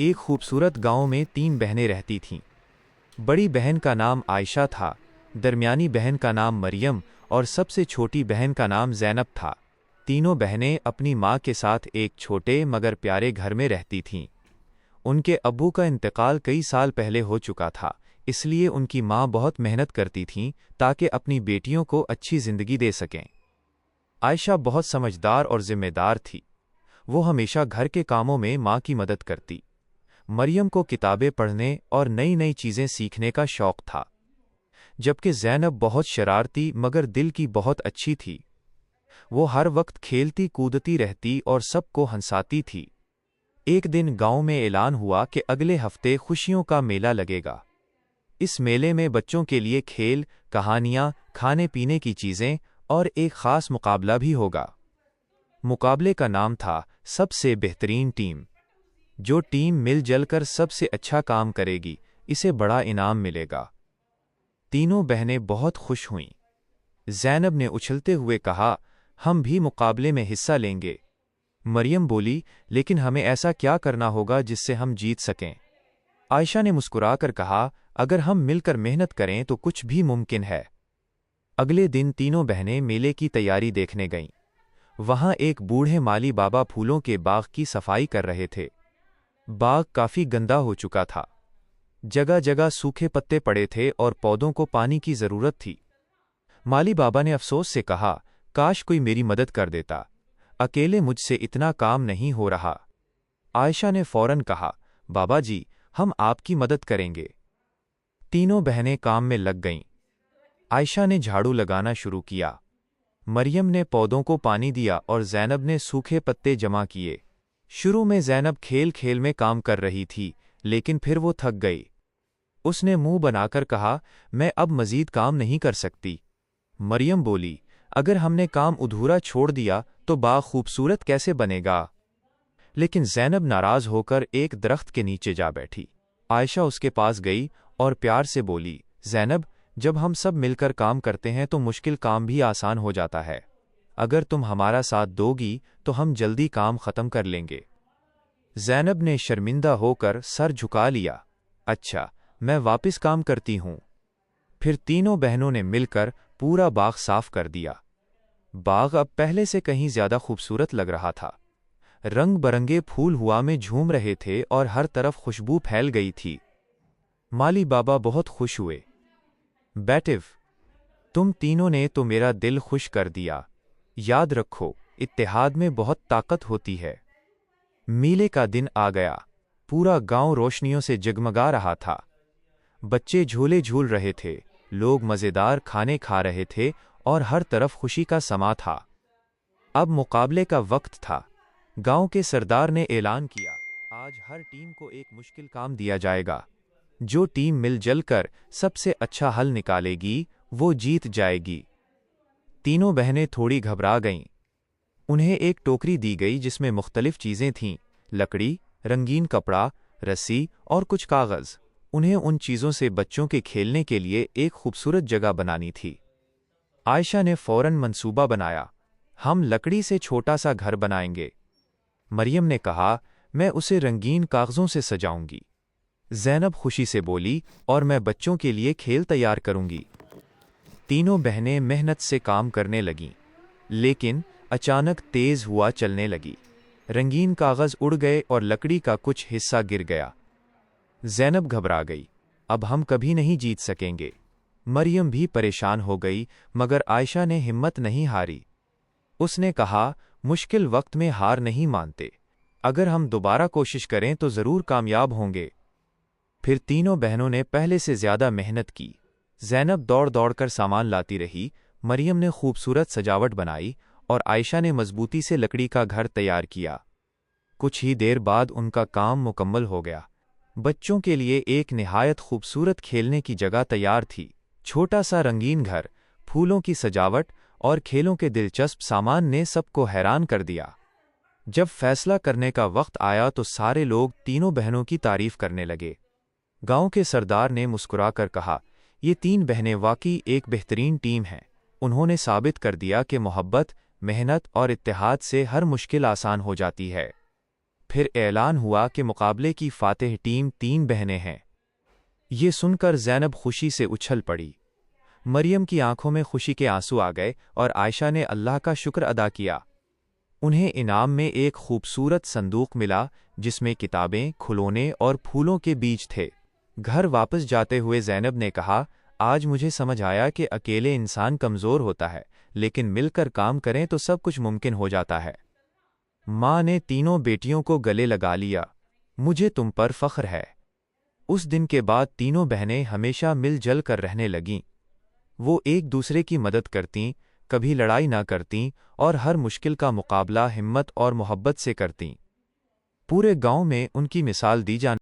ایک خوبصورت گاؤں میں 3 بہنیں رہتی تھیں۔ بڑی بہن کا نام عائشہ تھا، درمیانی بہن کا نام مریم اور سب سے چھوٹی بہن کا نام زینب تھا۔ تینوں بہنیں اپنی ماں کے ساتھ ایک چھوٹے مگر پیارے گھر میں رہتی تھیں۔ ان کے ابو کا انتقال کئی سال پہلے ہو چکا تھا، اس لیے ان کی ماں بہت محنت کرتی تھیں تاکہ اپنی بیٹیوں کو اچھی زندگی دے سکیں۔ عائشہ بہت سمجھدار اور ذمہ دار تھی، وہ ہمیشہ گھر کے کاموں میں ماں کی مدد کرتی۔ مریم کو کتابیں پڑھنے اور نئی نئی چیزیں سیکھنے کا شوق تھا، جبکہ زینب بہت شرارتی مگر دل کی بہت اچھی تھی۔ وہ ہر وقت کھیلتی کودتی رہتی اور سب کو ہنساتی تھی۔ ایک دن گاؤں میں اعلان ہوا کہ اگلے ہفتے خوشیوں کا میلہ لگے گا۔ اس میلے میں بچوں کے لیے کھیل، کہانیاں، کھانے پینے کی چیزیں اور ایک خاص مقابلہ بھی ہوگا۔ مقابلے کا نام تھا سب سے بہترین ٹیم۔ جو ٹیم مل جل کر سب سے اچھا کام کرے گی، اسے بڑا انعام ملے گا۔ تینوں بہنیں بہت خوش ہوئیں۔ زینب نے اچھلتے ہوئے کہا، ہم بھی مقابلے میں حصہ لیں گے۔ مریم بولی، لیکن ہمیں ایسا کیا کرنا ہوگا جس سے ہم جیت سکیں؟ عائشہ نے مسکرا کر کہا، اگر ہم مل کر محنت کریں تو کچھ بھی ممکن ہے۔ اگلے دن تینوں بہنیں میلے کی تیاری دیکھنے گئیں۔ وہاں ایک بوڑھے مالی بابا پھولوں کے باغ کی صفائی کر رہے تھے۔ باغ کافی گندا ہو چکا تھا، جگہ جگہ سوکھے پتے پڑے تھے اور پودوں کو پانی کی ضرورت تھی۔ مالی بابا نے افسوس سے کہا، کاش کوئی میری مدد کر دیتا، اکیلے مجھ سے اتنا کام نہیں ہو رہا۔ عائشہ نے فوراً کہا، بابا جی، ہم آپ کی مدد کریں گے۔ تینوں بہنیں کام میں لگ گئیں۔ عائشہ نے جھاڑو لگانا شروع کیا، مریم نے پودوں کو پانی دیا اور زینب نے سوکھے پتے جمع کیے۔ شروع میں زینب کھیل کھیل میں کام کر رہی تھی، لیکن پھر وہ تھک گئی۔ اس نے منہ بنا کر کہا، میں اب مزید کام نہیں کر سکتی۔ مریم بولی، اگر ہم نے کام ادھورا چھوڑ دیا تو باغ خوبصورت کیسے بنے گا؟ لیکن زینب ناراض ہو کر ایک درخت کے نیچے جا بیٹھی۔ عائشہ اس کے پاس گئی اور پیار سے بولی، زینب، جب ہم سب مل کر کام کرتے ہیں تو مشکل کام بھی آسان ہو جاتا ہے۔ اگر تم ہمارا ساتھ دو گی تو ہم جلدی کام ختم کر لیں گے۔ زینب نے شرمندہ ہو کر سر جھکا لیا، اچھا، میں واپس کام کرتی ہوں۔ پھر تینوں بہنوں نے مل کر پورا باغ صاف کر دیا۔ باغ اب پہلے سے کہیں زیادہ خوبصورت لگ رہا تھا۔ رنگ برنگے پھول ہوا میں جھوم رہے تھے اور ہر طرف خوشبو پھیل گئی تھی۔ مالی بابا بہت خوش ہوئے۔ بیٹو، تم تینوں نے تو میرا دل خوش کر دیا۔ یاد رکھو، اتحاد میں بہت طاقت ہوتی ہے۔ میلے کا دن آ گیا۔ پورا گاؤں روشنیوں سے جگمگا رہا تھا۔ بچے جھولے جھول رہے تھے، لوگ مزیدار کھانے کھا رہے تھے اور ہر طرف خوشی کا سما تھا۔ اب مقابلے کا وقت تھا۔ گاؤں کے سردار نے اعلان کیا، آج ہر ٹیم کو ایک مشکل کام دیا جائے گا۔ جو ٹیم مل جل کر سب سے اچھا حل نکالے گی، وہ جیت جائے گی۔ تینوں بہنیں تھوڑی گھبرا گئیں۔ انہیں ایک ٹوکری دی گئی جس میں مختلف چیزیں تھیں، لکڑی، رنگین کپڑا، رسی اور کچھ کاغذ۔ انہیں ان چیزوں سے بچوں کے کھیلنے کے لیے ایک خوبصورت جگہ بنانی تھی۔ عائشہ نے فوراً منصوبہ بنایا، ہم لکڑی سے چھوٹا سا گھر بنائیں گے۔ مریم نے کہا، میں اسے رنگین کاغذوں سے سجاؤں گی۔ زینب خوشی سے بولی، اور میں بچوں کے لیے کھیل تیار کروں گی۔ تینوں بہنیں محنت سے کام کرنے لگیں، لیکن اچانک تیز ہوا چلنے لگی۔ رنگین کاغذ اڑ گئے اور لکڑی کا کچھ حصہ گر گیا۔ زینب گھبرا گئی، اب ہم کبھی نہیں جیت سکیں گے۔ مریم بھی پریشان ہو گئی، مگر عائشہ نے ہمت نہیں ہاری۔ اس نے کہا، مشکل وقت میں ہار نہیں مانتے، اگر ہم دوبارہ کوشش کریں تو ضرور کامیاب ہوں گے۔ پھر تینوں بہنوں نے پہلے سے زیادہ محنت کی۔ زینب دوڑ دوڑ کر سامان لاتی رہی، مریم نے خوبصورت سجاوٹ بنائی اور عائشہ نے مضبوطی سے لکڑی کا گھر تیار کیا۔ کچھ ہی دیر بعد ان کا کام مکمل ہو گیا۔ بچوں کے لیے ایک نہایت خوبصورت کھیلنے کی جگہ تیار تھی۔ چھوٹا سا رنگین گھر، پھولوں کی سجاوٹ اور کھیلوں کے دلچسپ سامان نے سب کو حیران کر دیا۔ جب فیصلہ کرنے کا وقت آیا تو سارے لوگ تینوں بہنوں کی تعریف کرنے لگے۔ گاؤں کے سردار نے مسکرا کر کہا، یہ 3 بہنیں واقعی ایک بہترین ٹیم ہیں۔ انہوں نے ثابت کر دیا کہ محبت، محنت اور اتحاد سے ہر مشکل آسان ہو جاتی ہے۔ پھر اعلان ہوا کہ مقابلے کی فاتح ٹیم 3 بہنیں ہیں۔ یہ سن کر زینب خوشی سے اچھل پڑی۔ مریم کی آنکھوں میں خوشی کے آنسو آ گئے اور عائشہ نے اللہ کا شکر ادا کیا۔ انہیں انعام میں ایک خوبصورت صندوق ملا جس میں کتابیں، کھلونے اور پھولوں کے بیج تھے۔ گھر واپس جاتے ہوئے زینب نے کہا، آج مجھے سمجھ آیا کہ اکیلے انسان کمزور ہوتا ہے، لیکن مل کر کام کریں تو سب کچھ ممکن ہو جاتا ہے۔ ماں نے تینوں بیٹیوں کو گلے لگا لیا، مجھے تم پر فخر ہے۔ اس دن کے بعد تینوں بہنیں ہمیشہ مل جل کر رہنے لگیں۔ وہ ایک دوسرے کی مدد کرتیں، کبھی لڑائی نہ کرتیں اور ہر مشکل کا مقابلہ ہمت اور محبت سے کرتیں۔ پورے گاؤں میں ان کی مثال دی جانے